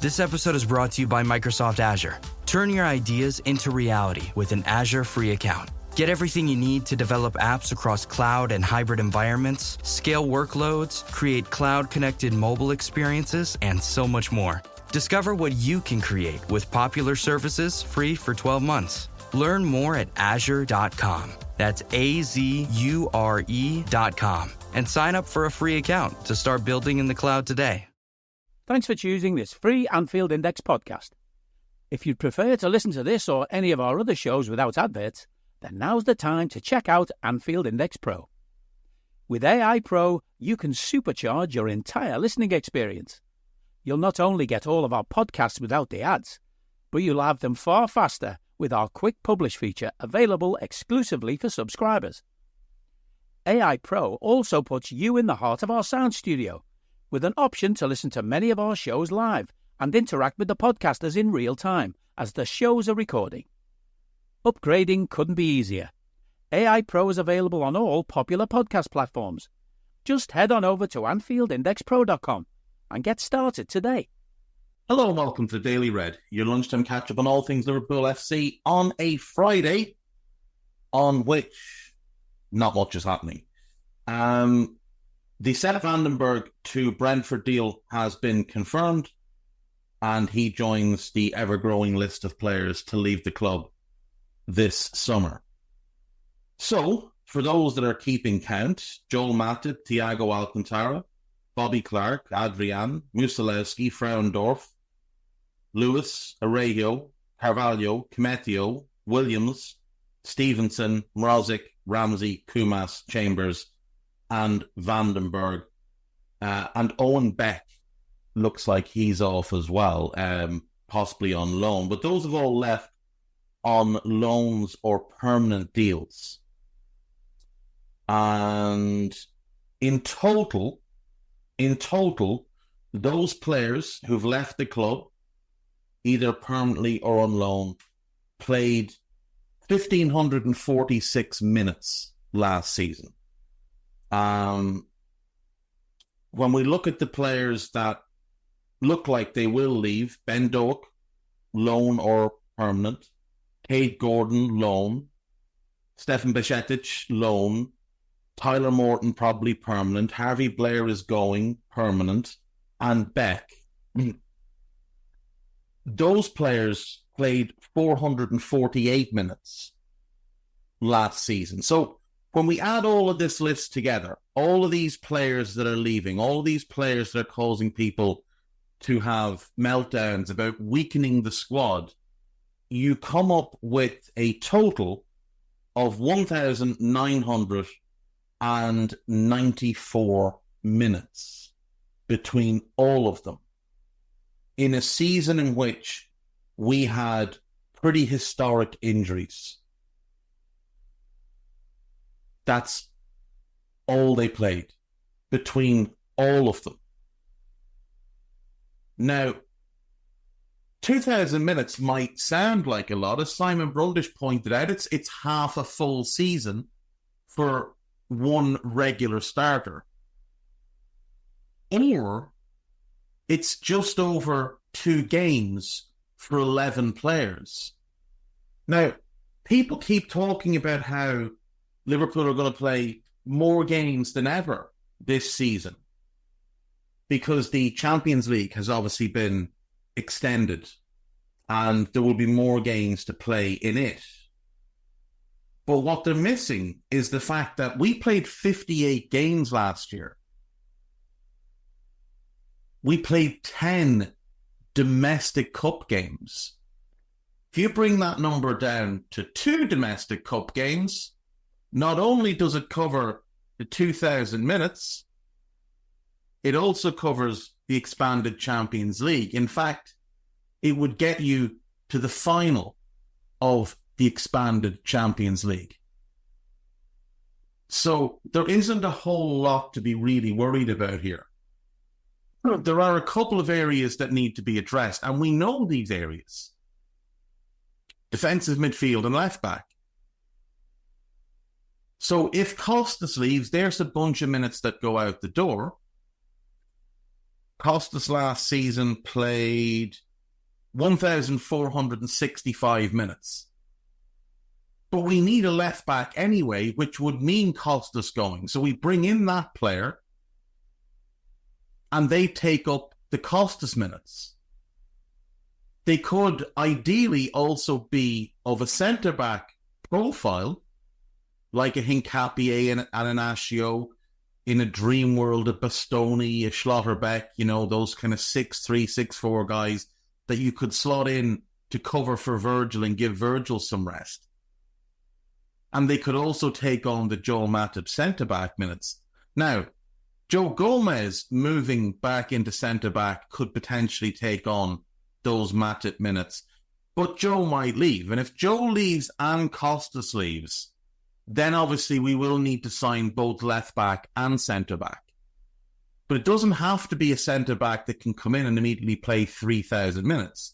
This episode is brought to you by Microsoft Azure. Turn your ideas into reality with an Azure free account. Get everything you need to develop apps across cloud and hybrid environments, scale workloads, create cloud-connected mobile experiences, and so much more. Discover what you can create with popular services free for 12 months. Learn more at azure.com. That's AZURE.com. And sign up for a free account to start building in the cloud today. Thanks for choosing this free Anfield Index podcast. If you'd prefer to listen to this or any of our other shows without adverts, then now's the time to check out Anfield Index Pro. With AI Pro, you can supercharge your entire listening experience. You'll not only get all of our podcasts without the ads, but you'll have them far faster with our Quick Publish feature available exclusively for subscribers. AI Pro also puts you in the heart of our sound studio, with an option to listen to many of our shows live and interact with the podcasters in real time as the shows are recording. Upgrading couldn't be easier. AI Pro is available on all popular podcast platforms. Just head on over to AnfieldIndexPro.com and get started today. Hello and welcome to Daily Red, your lunchtime catch-up on all things Liverpool FC on a Friday, on which not much is happening. The Seth Vandenberg to Brentford deal has been confirmed, and he joins the ever-growing list of players to leave the club this summer. So, for those that are keeping count, Joel Matip, Thiago Alcantara, Bobby Clark, Adrian, Musalewski, Frauendorf, Lewis, Araujo, Carvalho, Cometio, Williams, Stevenson, Mrozic, Ramsey, Kumas, Chambers, and Vandenberg. And Owen Beck looks like he's off as well, possibly on loan. But those have all left on loans or permanent deals. And in total, those players who've left the club, either permanently or on loan, played 1,546 minutes last season. When we look at the players that look like they will leave, Ben Doak, loan or permanent, Cade Gordon, loan, Stefan Bajcetic, loan, Tyler Morton, probably permanent, Harvey Blair is going, permanent, and Beck. Those players played 448 minutes last season. So when we add all of this list together, all of these players that are leaving, all of these players that are causing people to have meltdowns about weakening the squad, you come up with a total of 1,994 minutes between all of them in a season in which we had pretty historic injuries. That's all they played between all of them. Now, 2,000 minutes might sound like a lot. As Simon Brundish pointed out, it's half a full season for one regular starter. Or it's just over 2 games for 11 players. Now, people keep talking about how Liverpool are going to play more games than ever this season because the Champions League has obviously been extended and there will be more games to play in it. But what they're missing is the fact that we played 58 games last year. We played 10 domestic cup games. If you bring that number down to 2 domestic cup games, not only does it cover the 2,000 minutes, it also covers the expanded Champions League. In fact, it would get you to the final of the expanded Champions League. So there isn't a whole lot to be really worried about here. There are a couple of areas that need to be addressed, and we know these areas. Defensive midfield and left back. So if Costas leaves, there's a bunch of minutes that go out the door. Costas last season played 1,465 minutes. But we need a left back anyway, which would mean Costas going. So we bring in that player and they take up the Costas minutes. They could ideally also be of a centre-back profile, like a Hincapié and an Asio, in a dream world, a Bastoni, a Schlotterbeck, those kind of 6'3", 6'4" guys that you could slot in to cover for Virgil and give Virgil some rest. And they could also take on the Joel Matip centre-back minutes. Now, Joe Gomez moving back into centre-back could potentially take on those Matip minutes. But Joe might leave. And if Joe leaves and Costas leaves, then obviously we will need to sign both left-back and centre-back. But it doesn't have to be a centre-back that can come in and immediately play 3,000 minutes.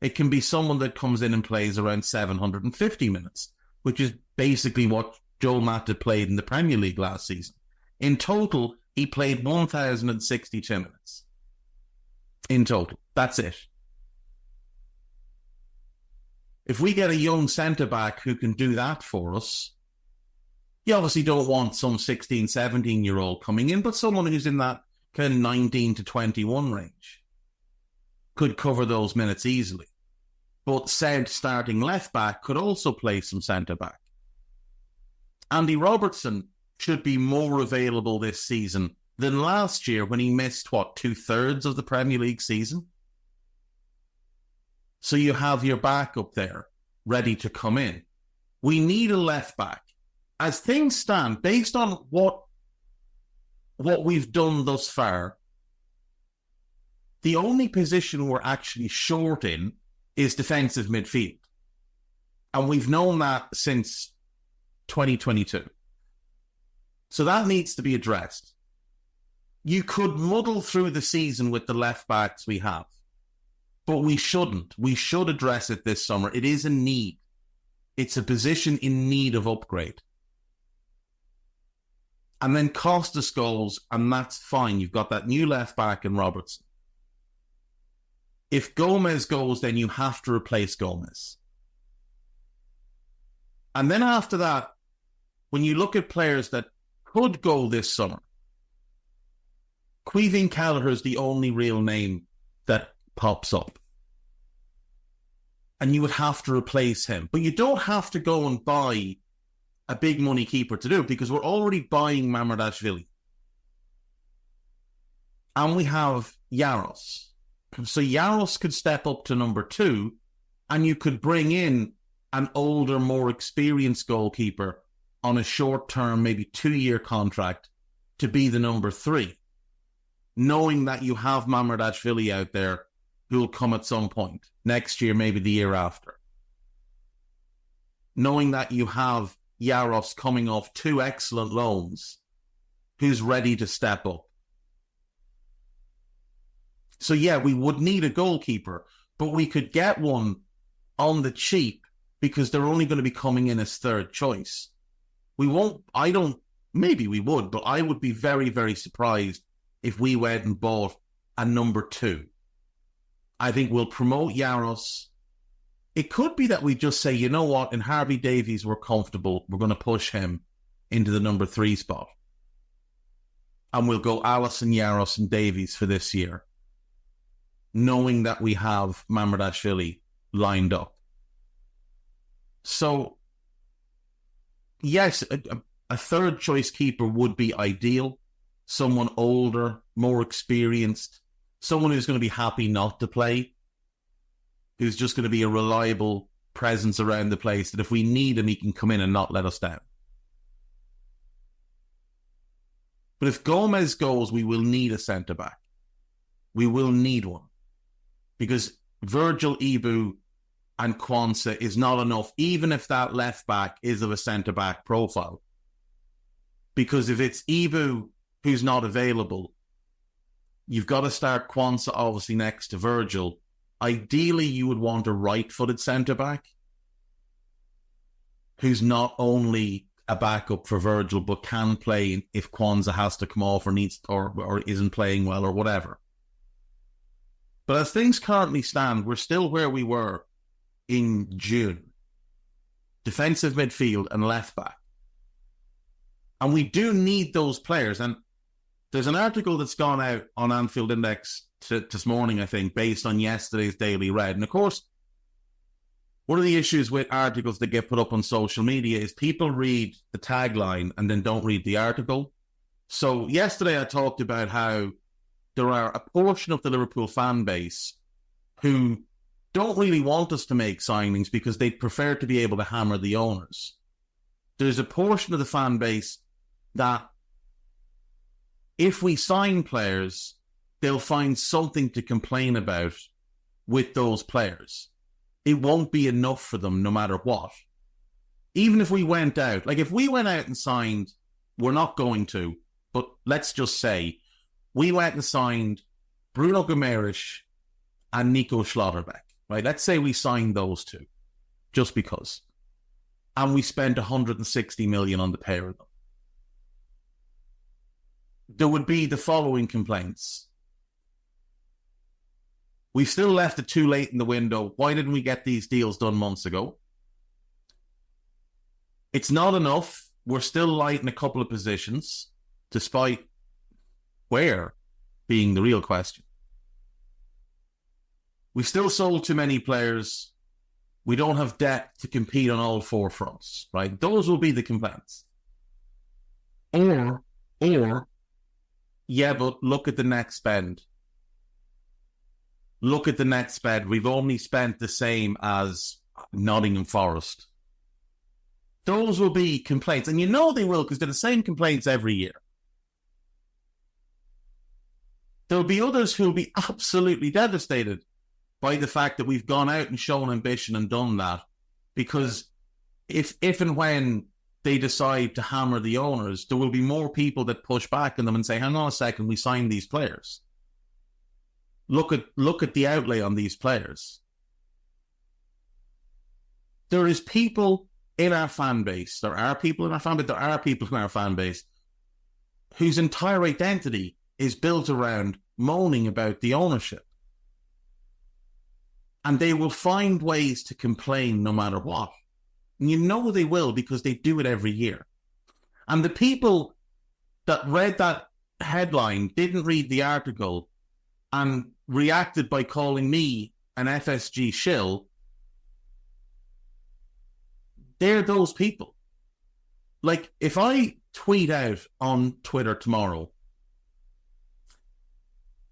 It can be someone that comes in and plays around 750 minutes, which is basically what Joel Matip played in the Premier League last season. In total, he played 1,062 minutes. In total. That's it. If we get a young centre-back who can do that for us, you obviously don't want some 16, 17-year-old coming in, but someone who's in that kind of 19 to 21 range could cover those minutes easily. But said starting left-back could also play some centre-back. Andy Robertson should be more available this season than last year when he missed, 2/3 of the Premier League season? So you have your backup there, ready to come in. We need a left-back. As things stand, based on what we've done thus far, the only position we're actually short in is defensive midfield. And we've known that since 2022. So that needs to be addressed. You could muddle through the season with the left backs we have, but we shouldn't. We should address it this summer. It is a need. It's a position in need of upgrade. And then Costas goes, and that's fine. You've got that new left back in Robertson. If Gomez goes, then you have to replace Gomez. And then after that, when you look at players that could go this summer, Caoimhín Kelleher is the only real name that pops up. And you would have to replace him. But you don't have to go and buy a big money keeper to do it, because we're already buying Mamardashvili. And we have Yaros. So Yaros could step up to number 2, and you could bring in an older, more experienced goalkeeper on a short-term, maybe 2-year contract to be the number 3, knowing that you have Mamardashvili out there who will come at some point, next year, maybe the year after. Knowing that you have Yaros coming off 2 excellent loans, who's ready to step up. So yeah, we would need a goalkeeper, but we could get one on the cheap because they're only going to be coming in as third choice. Maybe we would, but I would be very, very surprised if we went and bought a number 2. I think we'll promote Yaros. It could be that we just say, you know what, in Harvey Davies we're comfortable, we're going to push him into the number 3 spot. And we'll go Alisson, Yaros and Davies for this year, knowing that we have Mamardashvili lined up. So, yes, a third choice keeper would be ideal. Someone older, more experienced, someone who's going to be happy not to play, who's just going to be a reliable presence around the place, that if we need him, he can come in and not let us down. But if Gomez goes, we will need a centre-back. We will need one. Because Virgil, Ibu and Kwanzaa is not enough, even if that left-back is of a centre-back profile. Because if it's Ibu who's not available, you've got to start Kwanzaa obviously next to Virgil. Ideally, you would want a right-footed centre-back who's not only a backup for Virgil, but can play if Kwanzaa has to come off or needs or isn't playing well or whatever. But as things currently stand, we're still where we were in June. Defensive midfield and left back. And we do need those players. And there's an article that's gone out on Anfield Index this morning, I think, based on yesterday's Daily Red. And of course, one of the issues with articles that get put up on social media is people read the tagline and then don't read the article. So yesterday I talked about how there are a portion of the Liverpool fan base who don't really want us to make signings because they'd prefer to be able to hammer the owners. There's a portion of the fan base that if we sign players, they'll find something to complain about with those players. It won't be enough for them no matter what. Even if we went out, like if we went out and signed, we're not going to, but let's just say we went and signed Bruno Guimaraes and Nico Schlotterbeck, right? Let's say we signed those two, just because. And we spent 160 million on the pair of them. There would be the following complaints. We still left it too late in the window. Why didn't we get these deals done months ago? It's not enough. We're still light in a couple of positions, despite where being the real question. We still sold too many players. We don't have depth to compete on all four fronts, right? Those will be the complaints. Or, yeah, but look at the net spend. Look at the net spend. We've only spent the same as Nottingham Forest. Those will be complaints. And you know they will, because they're the same complaints every year. There'll be others who'll be absolutely devastated by the fact that we've gone out and shown ambition and done that. Because if and when they decide to hammer the owners, there will be more people that push back on them and say, hang on a second, we signed these players. Look at the outlay on these players. There is people in our fan base. There are people in our fan base whose entire identity is built around moaning about the ownership. And they will find ways to complain no matter what. And you know they will, because they do it every year. And the people that read that headline didn't read the article and reacted by calling me an FSG shill. They're those people. Like, if I tweet out on Twitter tomorrow,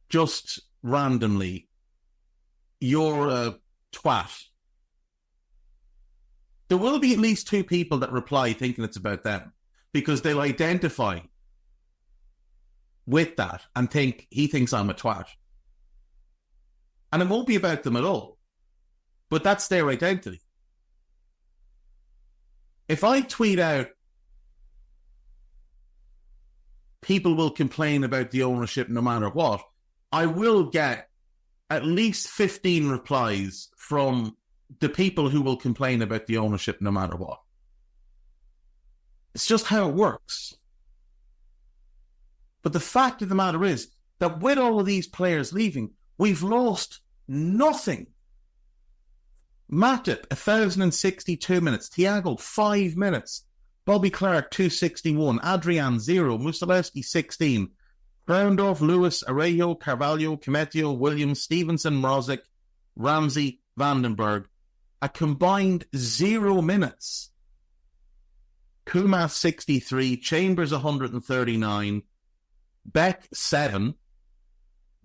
just randomly, you're a twat, there will be at least two people that reply thinking it's about them, because they'll identify with that and think he thinks I'm a twat. And it won't be about them at all. But that's their identity. If I tweet out, people will complain about the ownership no matter what, I will get at least 15 replies from the people who will complain about the ownership no matter what. It's just how it works. But the fact of the matter is that with all of these players leaving, we've lost nothing. Matip, 1,062 minutes. Thiago, 5 minutes. Bobby Clark, 261. Adrian, 0. Musalewski, 16. Groundorf, Lewis, Araujo, Carvalho, Kimetio, Williams, Stevenson, Mrozic, Ramsey, Vandenberg. A combined 0 minutes. Kumas, 63. Chambers, 139. Beck, 7.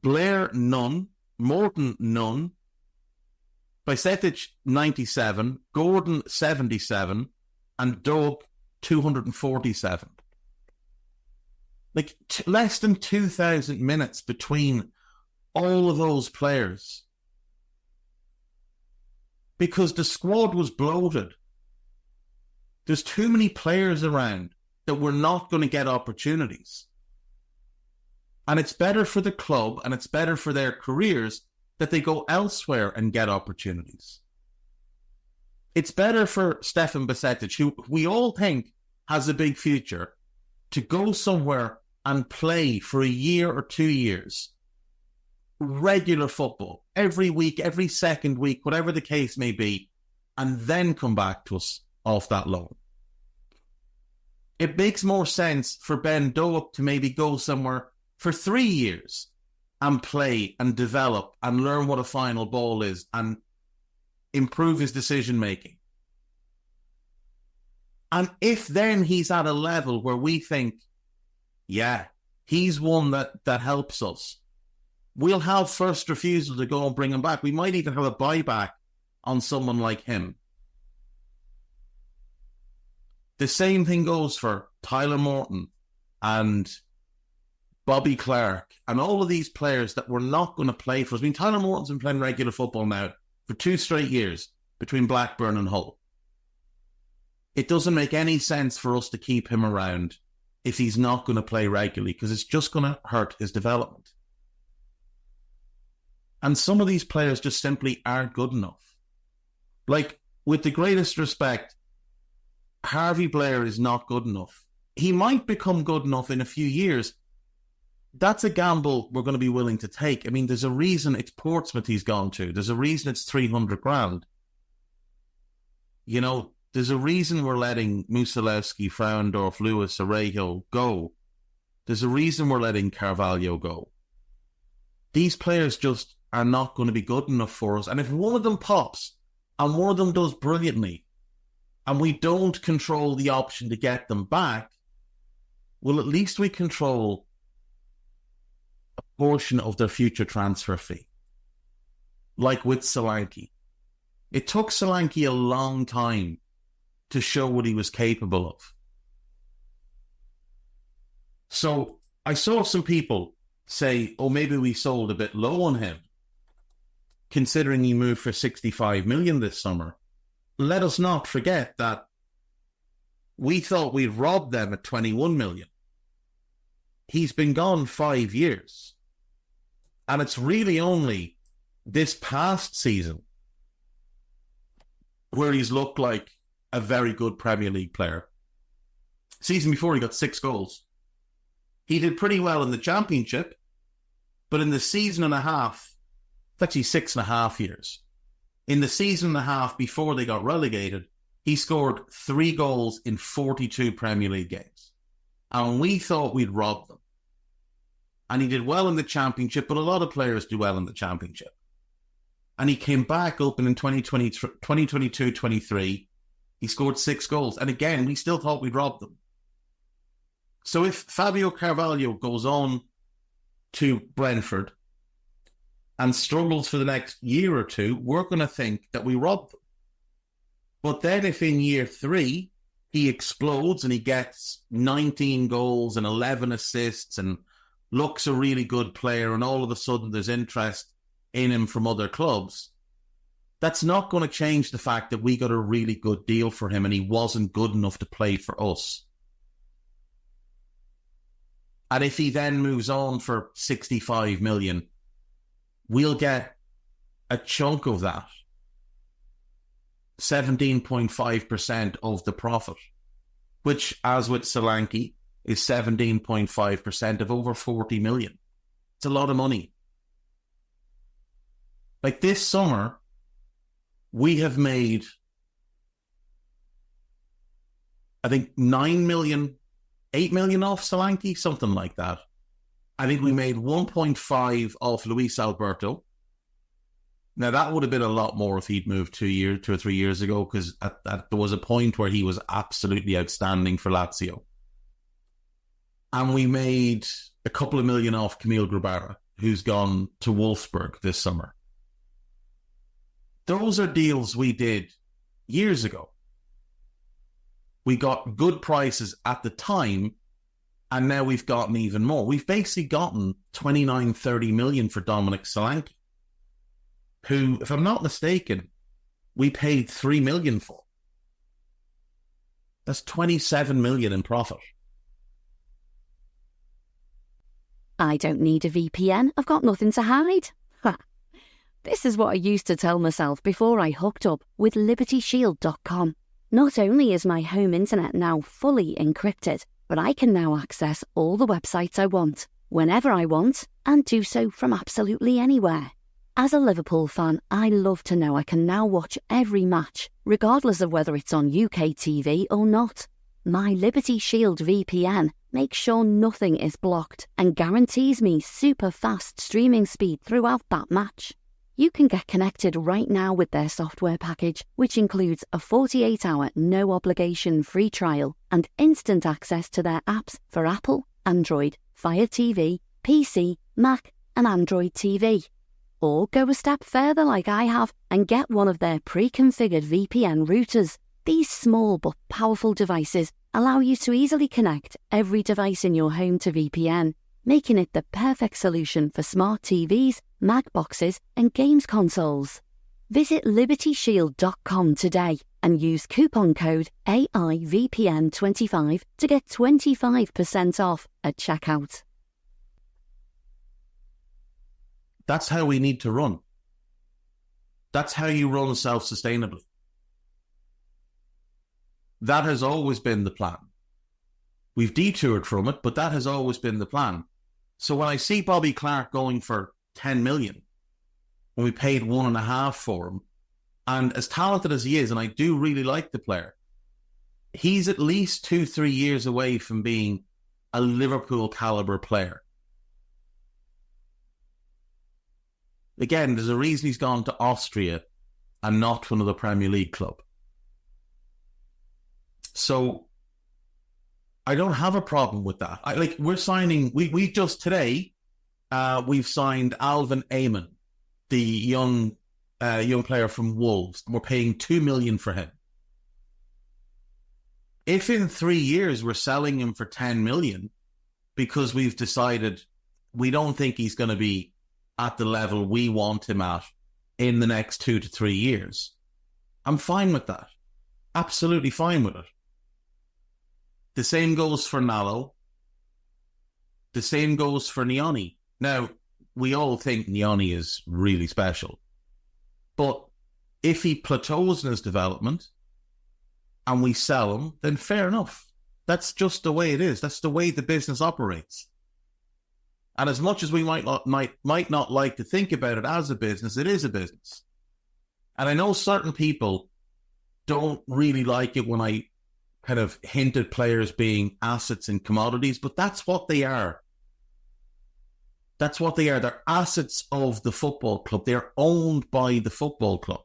Blair, none. Morton, none. Bajcetic, 97. Gordon, 77. And Doak, 247. Like, less than 2,000 minutes between all of those players. Because the squad was bloated. There's too many players around that we're not going to get opportunities. And it's better for the club and it's better for their careers that they go elsewhere and get opportunities. It's better for Stefan Bajcetic, who we all think has a big future, to go somewhere and play for a year or 2 years, regular football, every week, every second week, whatever the case may be, and then come back to us off that loan. It makes more sense for Ben Doak to maybe go somewhere for 3 years and play and develop and learn what a final ball is and improve his decision-making. And if then he's at a level where we think, yeah, he's one that helps us, we'll have first refusal to go and bring him back. We might even have a buyback on someone like him. The same thing goes for Tyler Morton and Bobby Clark and all of these players that were not going to play for us. I mean, Tyler Morton's been playing regular football now for 2 straight years between Blackburn and Hull. It doesn't make any sense for us to keep him around if he's not going to play regularly, because it's just going to hurt his development. And some of these players just simply aren't good enough. Like, with the greatest respect, Harvey Blair is not good enough. He might become good enough in a few years. That's a gamble we're going to be willing to take. I mean, there's a reason it's Portsmouth he's gone to. There's a reason it's 300 grand. You know, there's a reason we're letting Musalewski, Frauendorf, Lewis, Arejo go. There's a reason we're letting Carvalho go. These players just are not going to be good enough for us. And if one of them pops and one of them does brilliantly and we don't control the option to get them back, well, at least we control a portion of their future transfer fee. Like with Solanke. It took Solanke a long time to show what he was capable of. So I saw some people say, oh, maybe we sold a bit low on him, considering he moved for 65 million this summer. Let us not forget that we thought we'd robbed them at 21 million. He's been gone 5 years. And it's really only this past season where he's looked like a very good Premier League player. Season before, he got 6 goals. He did pretty well in the Championship, but in the season and a half, it's actually 6.5 years. In the season and a half before they got relegated, he scored 3 goals in 42 Premier League games. And we thought we'd robbed them. And he did well in the Championship, but a lot of players do well in the Championship. And he came back open in 2022-23. He scored 6 goals. And again, we still thought we'd robbed them. So if Fabio Carvalho goes on to Brentford and struggles for the next year or two, we're going to think that we robbed them. But then if in year 3 he explodes and he gets 19 goals and 11 assists and looks a really good player and all of a sudden there's interest in him from other clubs, that's not going to change the fact that we got a really good deal for him and he wasn't good enough to play for us. And if he then moves on for 65 million, we'll get a chunk of that, 17.5% of the profit, which, as with Solanke, is 17.5% of over 40 million. It's a lot of money. Like this summer, we have made, I think, 9 million, 8 million off Solanke, something like that. I think we made 1.5 off Luis Alberto. Now, that would have been a lot more if he'd moved 2 or 3 years ago, because there was a point where he was absolutely outstanding for Lazio. And we made a couple of million off Camille Grabara, who's gone to Wolfsburg this summer. Those are deals we did years ago. We got good prices at the time, and now we've gotten even more. We've basically gotten 29, 30 million for Dominic Solanke, who, if I'm not mistaken, we paid 3 million for. That's 27 million in profit. I don't need a VPN. I've got nothing to hide. Ha. This is what I used to tell myself before I hooked up with LibertyShield.com. Not only is my home internet now fully encrypted, but I can now access all the websites I want, whenever I want, and do so from absolutely anywhere. As a Liverpool fan, I love to know I can now watch every match, regardless of whether it's on UK TV or not. My Liberty Shield VPN makes sure nothing is blocked and guarantees me super fast streaming speed throughout that match. You can get connected right now with their software package, which includes a 48-hour no-obligation free trial and instant access to their apps for Apple, Android, Fire TV, PC, Mac and Android TV. Or go a step further like I have and get one of their pre-configured VPN routers. These small but powerful devices allow you to easily connect every device in your home to VPN, making it the perfect solution for smart TVs, Mac boxes and games consoles. Visit libertyshield.com today and use coupon code AIVPN25 to get 25% off at checkout. That's how we need to run. That's how you run self-sustainably. That has always been the plan. We've detoured from it, but that has always been the plan. So when I see Bobby Clark going for 10 million, when we paid 1.5 for him, and as talented as he is, and I do really like the player, he's at least 2-3 years away from being a Liverpool caliber player. Again, there's a reason he's gone to Austria and not to another Premier League club. So I don't have a problem with that. We're signing. We just today we've signed Alvin Ayman, the young player from Wolves. We're paying 2 million for him. If in 3 years we're selling him for 10 million because we've decided we don't think he's going to be at the level we want him at in the next 2 to 3 years, I'm fine with that. Absolutely fine with it. The same goes for Nallo. The same goes for Niani. Now, we all think Niani is really special. But if he plateaus in his development and we sell him, then fair enough. That's just the way it is. That's the way the business operates. And as much as we might not like to think about it as a business, it is a business. And I know certain people don't really like it when I kind of hint at players being assets and commodities, but that's what they are. That's what they are. They're assets of the football club. They're owned by the football club.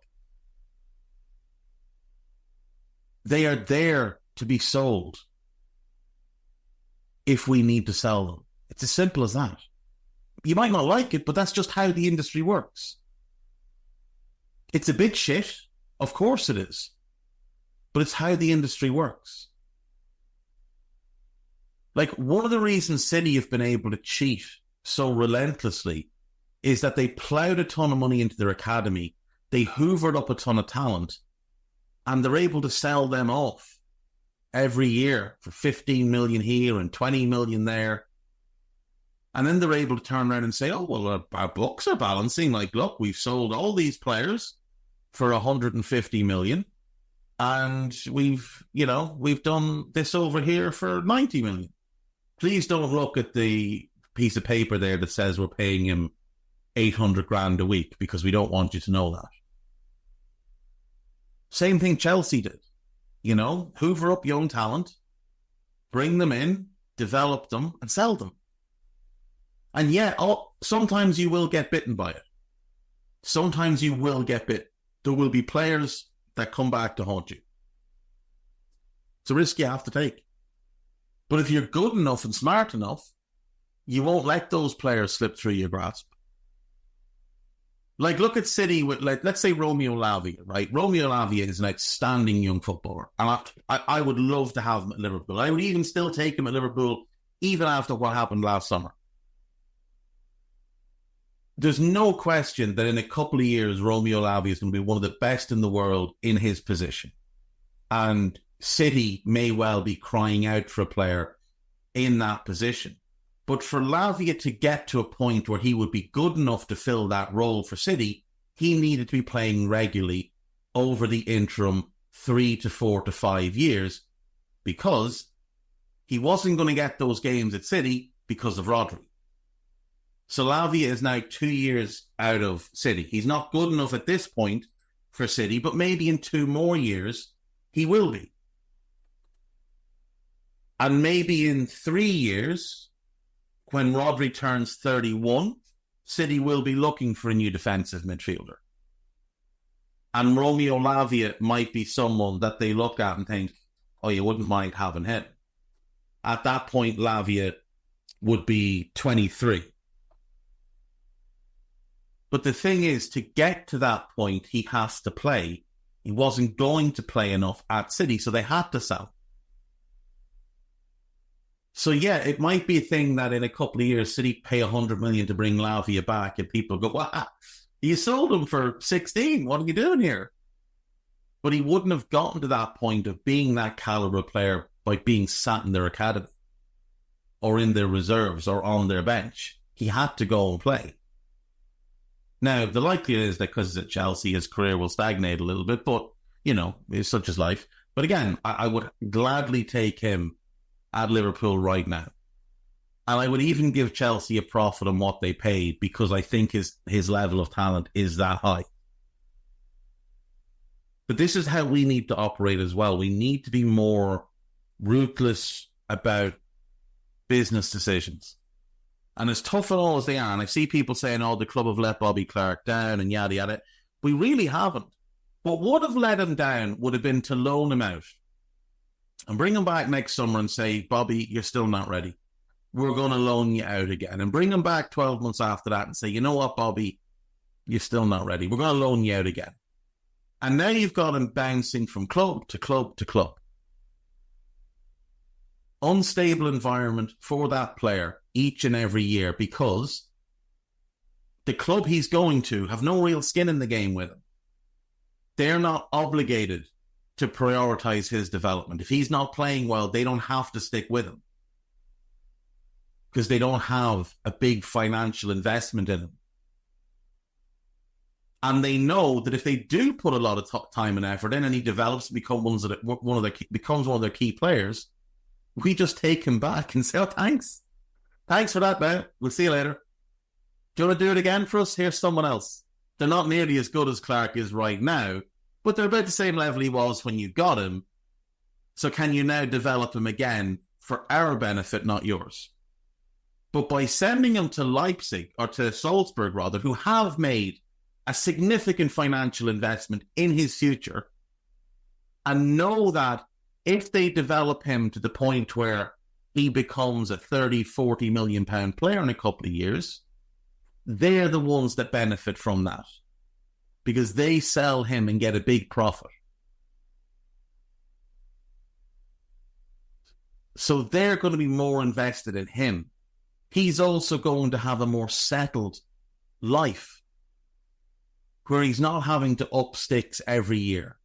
They are there to be sold if we need to sell them. It's as simple as that. You might not like it, but that's just how the industry works. It's a bit shit. Of course it is. But it's how the industry works. Like, one of the reasons City have been able to cheat so relentlessly is that they ploughed a ton of money into their academy, they hoovered up a ton of talent, and they're able to sell them off every year for 15 million here and 20 million there. And then they're able to turn around and say, oh, well, our books are balancing. Like, look, we've sold all these players for 150 million. And we've done this over here for 90 million. Please don't look at the piece of paper there that says we're paying him 800 grand a week, because we don't want you to know that. Same thing Chelsea did. Hoover up young talent, bring them in, develop them, and sell them. And sometimes you will get bitten by it. Sometimes you will get bit. There will be players that come back to haunt you. It's a risk you have to take. But if you're good enough and smart enough, you won't let those players slip through your grasp. Like, look at City with, let's say Romeo Lavia, right? Romeo Lavia is an outstanding young footballer. And I would love to have him at Liverpool. I would even still take him at Liverpool, even after what happened last summer. There's no question that in a couple of years, Romeo Lavia is going to be one of the best in the world in his position. And City may well be crying out for a player in that position. But for Lavia to get to a point where he would be good enough to fill that role for City, he needed to be playing regularly over the interim 3 to 4 to 5 years, because he wasn't going to get those games at City because of Rodri. So Lavia is now 2 years out of City. He's not good enough at this point for City, but maybe in 2 more years, he will be. And maybe in 3 years, when Rodri turns 31, City will be looking for a new defensive midfielder. And Romeo Lavia might be someone that they look at and think, oh, you wouldn't mind having him. At that point, Lavia would be 23. But the thing is, to get to that point, he has to play. He wasn't going to play enough at City, so they had to sell. So yeah, it might be a thing that in a couple of years, City pay 100 million to bring Lavia back, and people go, "Wow, you sold him for 16. What are you doing here?" But he wouldn't have gotten to that point of being that caliber player by being sat in their academy or in their reserves or on their bench. He had to go and play. Now, the likelihood is that because he's at Chelsea, his career will stagnate a little bit, but, you know, it's such as life. But again, I would gladly take him at Liverpool right now. And I would even give Chelsea a profit on what they paid because I think his level of talent is that high. But this is how we need to operate as well. We need to be more ruthless about business decisions. And as tough and all as they are, and I see people saying, oh, the club have let Bobby Clark down and yada, yada. We really haven't. What would have let him down would have been to loan him out and bring him back next summer and say, Bobby, you're still not ready. We're going to loan you out again. And bring him back 12 months after that and say, you know what, Bobby, you're still not ready. We're going to loan you out again. And now you've got him bouncing from club to club to club. Unstable environment for that player each and every year because the club he's going to have no real skin in the game with him. They're not obligated to prioritise his development. If he's not playing well, they don't have to stick with him because they don't have a big financial investment in him. And they know that if they do put a lot of time and effort in and he develops and becomes one of their key players, we just take him back and say, oh, thanks. Thanks for that, man. We'll see you later. Do you want to do it again for us? Here's someone else. They're not nearly as good as Clark is right now, but they're about the same level he was when you got him. So can you now develop him again for our benefit, not yours? But by sending him to Leipzig, or to Salzburg rather, who have made a significant financial investment in his future, and know that if they develop him to the point where he becomes a 30, 40 million pound player in a couple of years, they're the ones that benefit from that because they sell him and get a big profit. So they're going to be more invested in him. He's also going to have a more settled life where he's not having to up sticks every year,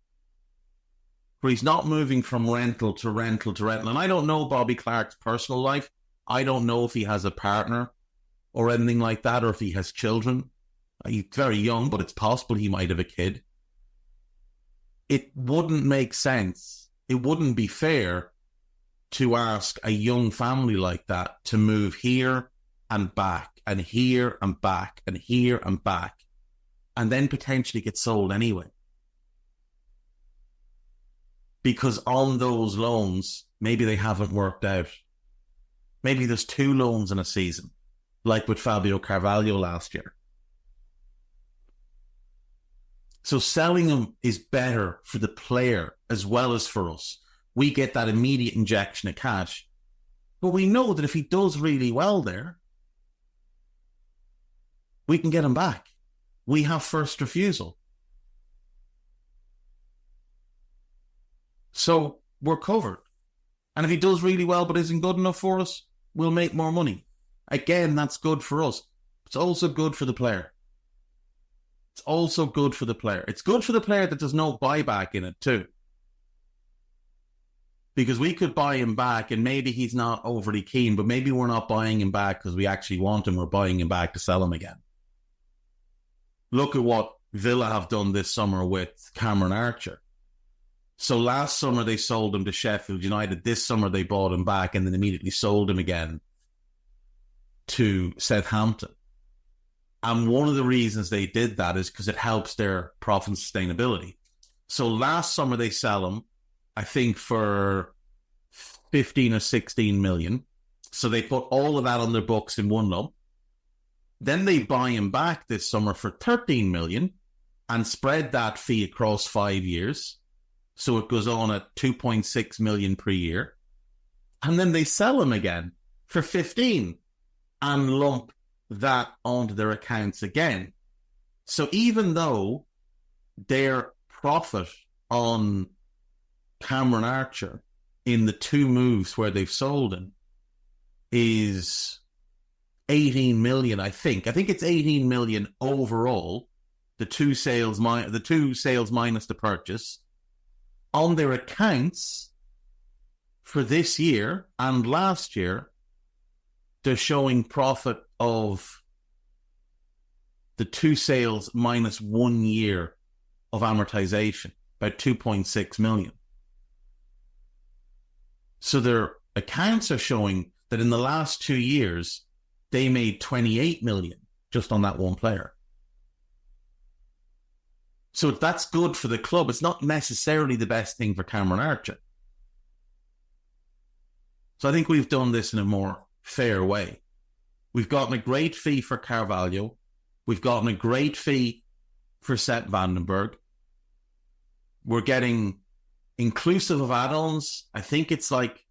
where he's not moving from rental to rental to rental. And I don't know Bobby Clark's personal life. I don't know if he has a partner or anything like that, or if he has children. He's very young, but it's possible he might have a kid. It wouldn't make sense. It wouldn't be fair to ask a young family like that to move here and back and here and back and here and back and then potentially get sold anyway. Because on those loans, maybe they haven't worked out. Maybe there's 2 loans in a season, like with Fabio Carvalho last year. So selling him is better for the player as well as for us. We get that immediate injection of cash. But we know that if he does really well there, we can get him back. We have first refusal. So we're covered. And if he does really well but isn't good enough for us, we'll make more money. Again, that's good for us. It's also good for the player. It's also good for the player. It's good for the player that there's no buyback in it too. Because we could buy him back and maybe he's not overly keen, but maybe we're not buying him back because we actually want him. We're buying him back to sell him again. Look at what Villa have done this summer with Cameron Archer. So last summer they sold him to Sheffield United. This summer they bought him back and then immediately sold him again to Southampton. And one of the reasons they did that is because it helps their profit and sustainability. So last summer they sell him, I think, for 15 or 16 million. So they put all of that on their books in one lump. Then they buy him back this summer for 13 million and spread that fee across 5 years. So it goes on at 2.6 million per year. And then they sell him again for 15 and lump that onto their accounts again. So even though their profit on Cameron Archer in the two moves where they've sold him is 18 million, I think it's 18 million overall, the two sales minus the purchase, on their accounts for this year and last year, they're showing profit of the two sales minus 1 year of amortization, about 2.6 million. So their accounts are showing that in the last 2 years, they made 28 million just on that one player. So that's good for the club. It's not necessarily the best thing for Cameron Archer. So I think we've done this in a more fair way. We've gotten a great fee for Carvalho. We've gotten a great fee for Sepp Vandenberg. We're getting, inclusive of add-ons, I think it's like,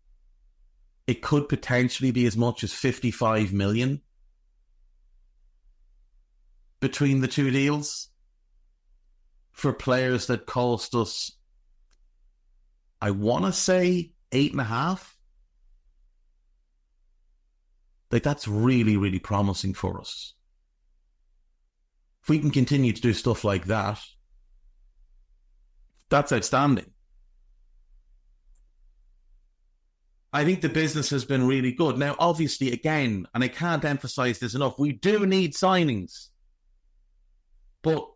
it could potentially be as much as 55 million between the two deals for players that cost us, I want to say, 8.5. Like, that's really, really promising for us. If we can continue to do stuff like that, that's outstanding. I think the business has been really good. Now, obviously, again, and I can't emphasize this enough, we do need signings. But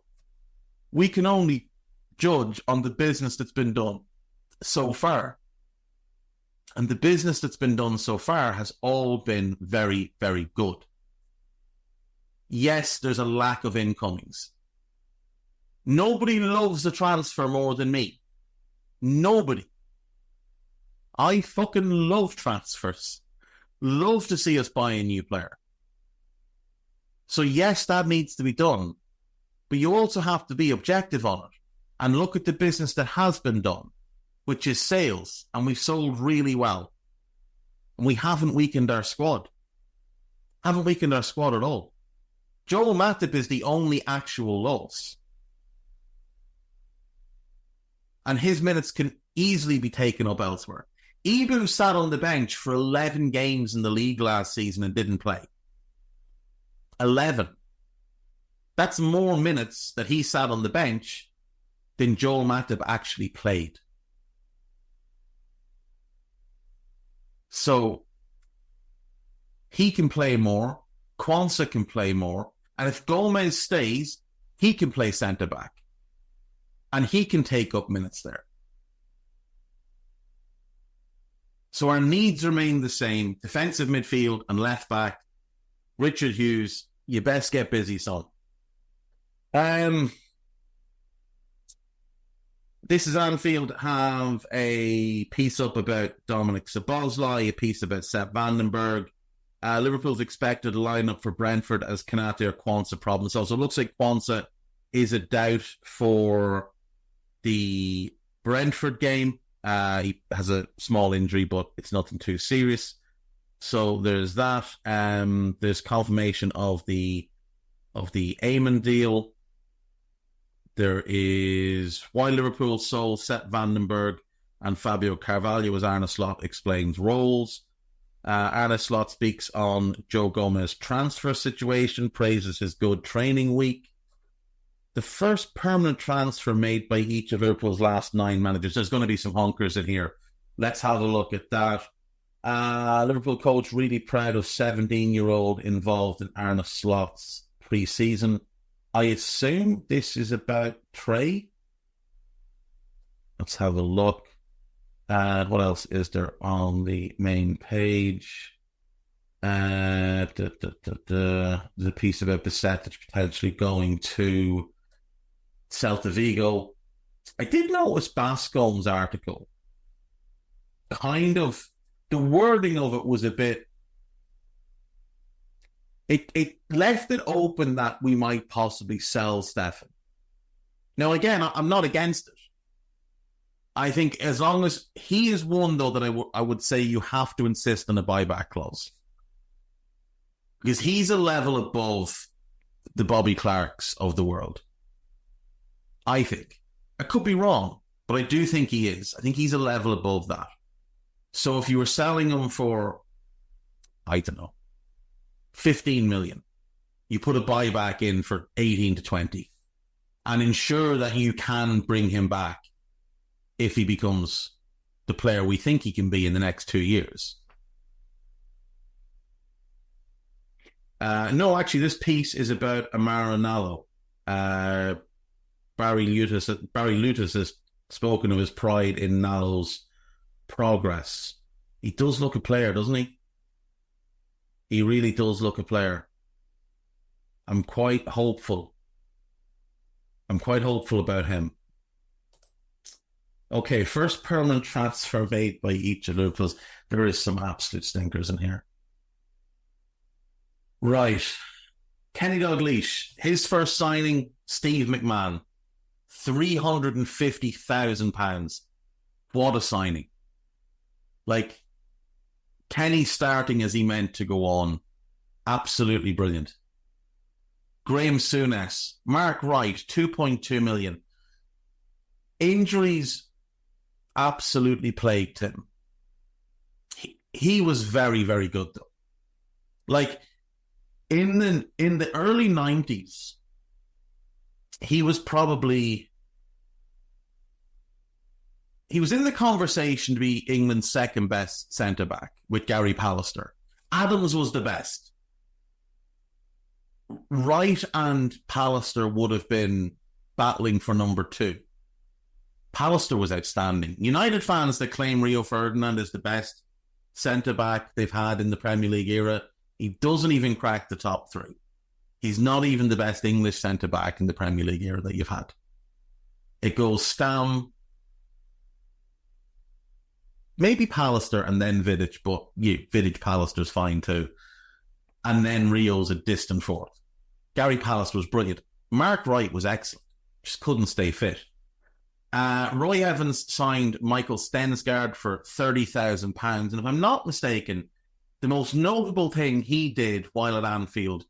we can only judge on the business that's been done so far. And the business that's been done so far has all been very, very good. Yes, there's a lack of incomings. Nobody loves the transfer more than me. Nobody. I fucking love transfers. Love to see us buy a new player. So yes, that needs to be done. But you also have to be objective on it and look at the business that has been done, which is sales, and we've sold really well. And we haven't weakened our squad. Haven't weakened our squad at all. Joel Matip is the only actual loss. And his minutes can easily be taken up elsewhere. Ibu sat on the bench for 11 games in the league last season and didn't play. 11. That's more minutes that he sat on the bench than Joel Matip actually played. So he can play more, Quansah can play more, and if Gomez stays, he can play centre-back. And he can take up minutes there. So our needs remain the same. Defensive midfield and left-back. Richard Hughes, you best get busy, son. This is Anfield. Have a piece up about Dominic Szoboszlai, a piece about Sepp Vandenberg. Liverpool's expected lineup for Brentford as Konate or Quansah problem solved. So it looks like Quansah is a doubt for the Brentford game. He has a small injury, but it's nothing too serious. So there's that. There's confirmation of the Eamon deal. There is why Liverpool sold Sepp Vandenberg and Fabio Carvalho as Arne Slot explains roles. Arne Slot speaks on Joe Gomez's transfer situation, praises his good training week. The first permanent transfer made by each of Liverpool's last 9 managers. There's going to be some honkers in here. Let's have a look at that. Liverpool coach really proud of 17-year-old involved in Arne Slot's pre-season. I assume this is about Trey. Let's have a look. What else is there on the main page? There's a piece about Bissett that's potentially going to Celta Vigo. I did notice Bascom's article. Kind of, the wording of it was a bit... It left it open that we might possibly sell Stefan. Now, again, I'm not against it. I think as long as he is one, though, that I would say you have to insist on a buyback clause. Because he's a level above the Bobby Clarks of the world. I think. I could be wrong, but I do think he is. I think he's a level above that. So if you were selling him for, I don't know, 15 million, you put a buyback in for 18 to 20 and ensure that you can bring him back if he becomes the player we think he can be in the next 2 years. No, actually, this piece is about Amara Nallo. Barry Lutis has spoken of his pride in Nallo's progress. He does look a player, doesn't he? He really does look a player. I'm quite hopeful about him. Okay, first permanent transfer made by each of Liverpool's. There is some absolute stinkers in here. Right. Kenny Dalglish, his first signing, Steve McMahon, £350,000. What a signing. Like, Kenny starting as he meant to go on. Absolutely brilliant. Graham Souness, Mark Wright, 2.2 million. Injuries absolutely plagued him. He was very, very good, though. Like, in the early 90s, he was in the conversation to be England's second best centre-back with Gary Pallister. Adams was the best. Wright and Pallister would have been battling for number 2. Pallister was outstanding. United fans that claim Rio Ferdinand is the best centre-back they've had in the Premier League era, he doesn't even crack the top 3. He's not even the best English centre-back in the Premier League era that you've had. It goes Stam, maybe Pallister, and then Vidic, but Vidic Pallister's fine too. And then Rio's a distant fourth. Gary Pallister was brilliant. Mark Wright was excellent. Just couldn't stay fit. Roy Evans signed Michael Stensgaard for £30,000. And if I'm not mistaken, the most notable thing he did while at Anfield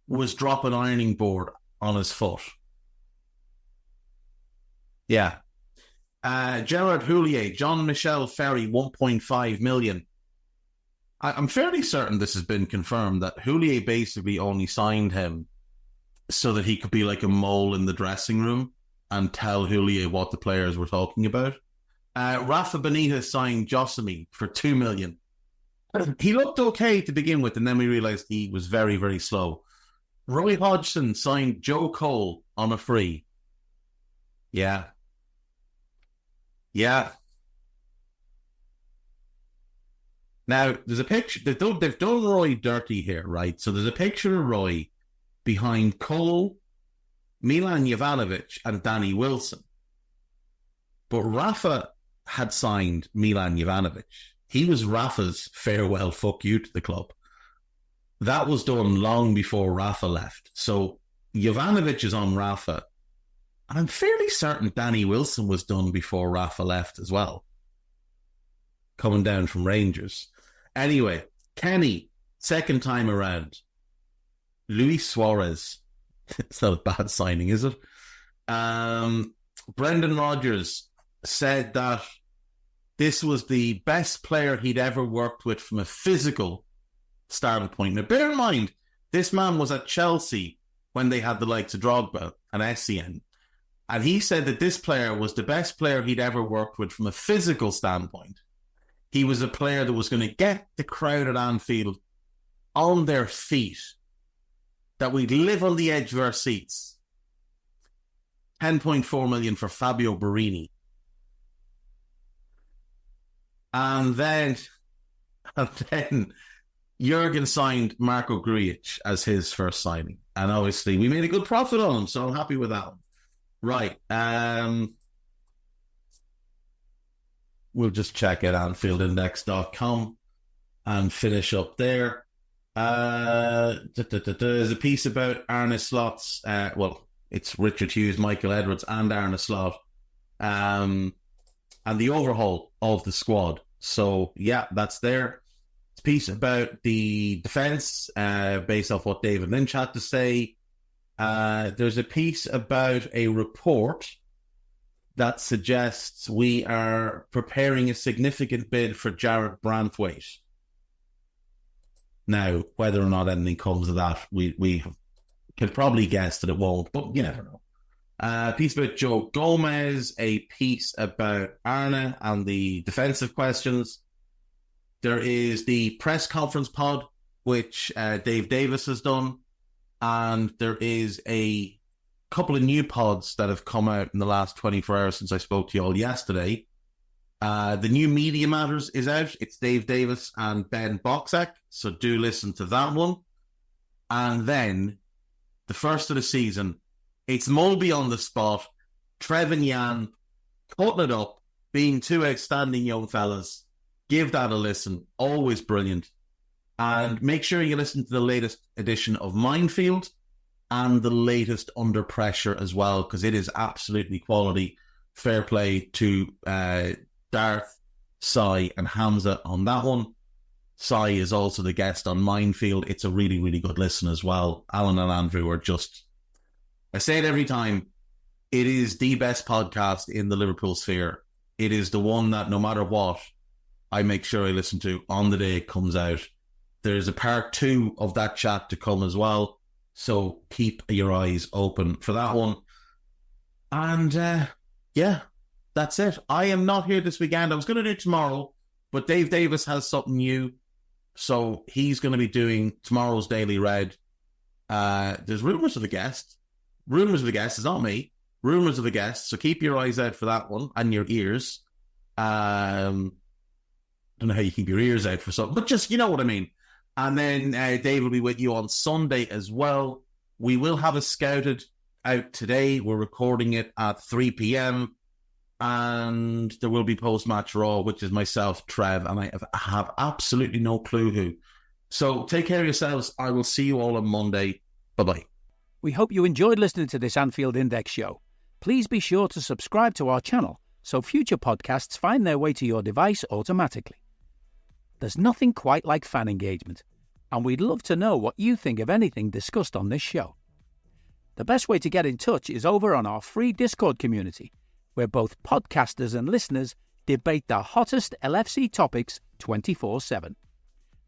was drop an ironing board on his foot. Yeah. Gerard Houllier, Jean-Michel Ferry, 1.5 million. I'm fairly certain this has been confirmed that Houllier basically only signed him so that he could be like a mole in the dressing room and tell Houllier what the players were talking about. Rafa Benitez signed Josemi for 2 million. He looked okay to begin with, and then we realised he was very, very slow. Roy Hodgson signed Joe Cole on a free. Yeah. Now, there's a picture. They've done Roy dirty here, right? So there's a picture of Roy behind Cole, Milan Jovanovic, and Danny Wilson. But Rafa had signed Milan Jovanovic. He was Rafa's farewell fuck you to the club. That was done long before Rafa left. So Jovanovic is on Rafa. And I'm fairly certain Danny Wilson was done before Rafa left as well. Coming down from Rangers. Anyway, Kenny, second time around. Luis Suarez. It's not a bad signing, is it? Brendan Rodgers said that this was the best player he'd ever worked with from a physical standpoint. Now, bear in mind, this man was at Chelsea when they had the likes of Drogba and Essien. And he said that this player was the best player he'd ever worked with from a physical standpoint. He was a player that was going to get the crowd at Anfield on their feet, that we'd live on the edge of our seats. 10.4 million for Fabio Borini. And then Jurgen signed Marco Grujic as his first signing. And obviously we made a good profit on him, so I'm happy with that one. Right. We'll just check at AnfieldIndex.com and finish up there. There's a piece about Arne Slot's, it's Richard Hughes, Michael Edwards, and Arne Slot, and the overhaul of the squad. So, yeah, that's there. It's a piece about the defence, based off what David Lynch had to say. There's a piece about a report that suggests we are preparing a significant bid for Jarrett Branthwaite. Now, whether or not anything comes of that, we could probably guess that it won't, but you never know. A piece about Joe Gomez, a piece about Arne and the defensive questions. There is the press conference pod, which Dave Davis has done, and there is a couple of new pods that have come out in the last 24 hours since I spoke to you all yesterday. The new Media Matters is out. It's Dave Davis and Ben Boxak, so do listen to that one. And then, the first of the season, it's Mulby on the spot, Trev and Jan, cutting it up, being two outstanding young fellas. Give that a listen. Always brilliant. And make sure you listen to the latest edition of Minefield and the latest Under Pressure as well, because it is absolutely quality. Fair play to Darth, Sai and Hamza on that one. Sai is also the guest on Minefield. It's a really, really good listen as well. Alan and Andrew are just, I say it every time, it is the best podcast in the Liverpool sphere. It is the one that no matter what, I make sure I listen to on the day it comes out. There's a part 2 of that chat to come as well, so keep your eyes open for that one. And yeah, that's it. I am not here this weekend. I was going to do it tomorrow, but Dave Davis has something new, so he's going to be doing tomorrow's Daily Red. There's rumours of the guest. Rumours of the guest. It's not me. Rumours of the guest. So keep your eyes out for that one and your ears. Don't know how you keep your ears out for something, but just, you know what I mean. And then Dave will be with you on Sunday as well. We will have a Scouted out today. We're recording it at 3 p.m. And there will be post-match Raw, which is myself, Trev, and I have absolutely no clue who. So take care of yourselves. I will see you all on Monday. Bye-bye. We hope you enjoyed listening to this Anfield Index show. Please be sure to subscribe to our channel so future podcasts find their way to your device automatically. There's nothing quite like fan engagement, and we'd love to know what you think of anything discussed on this show. The best way to get in touch is over on our free Discord community, where both podcasters and listeners debate the hottest LFC topics 24/7.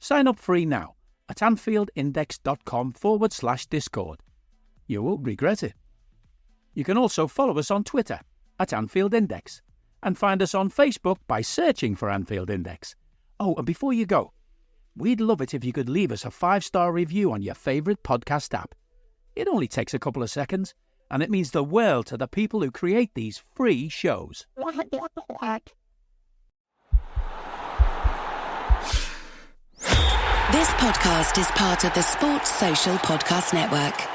Sign up free now at AnfieldIndex.com/Discord. You won't regret it. You can also follow us on Twitter at Anfield Index and find us on Facebook by searching for Anfield Index. Oh, and before you go, we'd love it if you could leave us a 5-star review on your favourite podcast app. It only takes a couple of seconds, and it means the world to the people who create these free shows. This podcast is part of the Sports Social Podcast Network.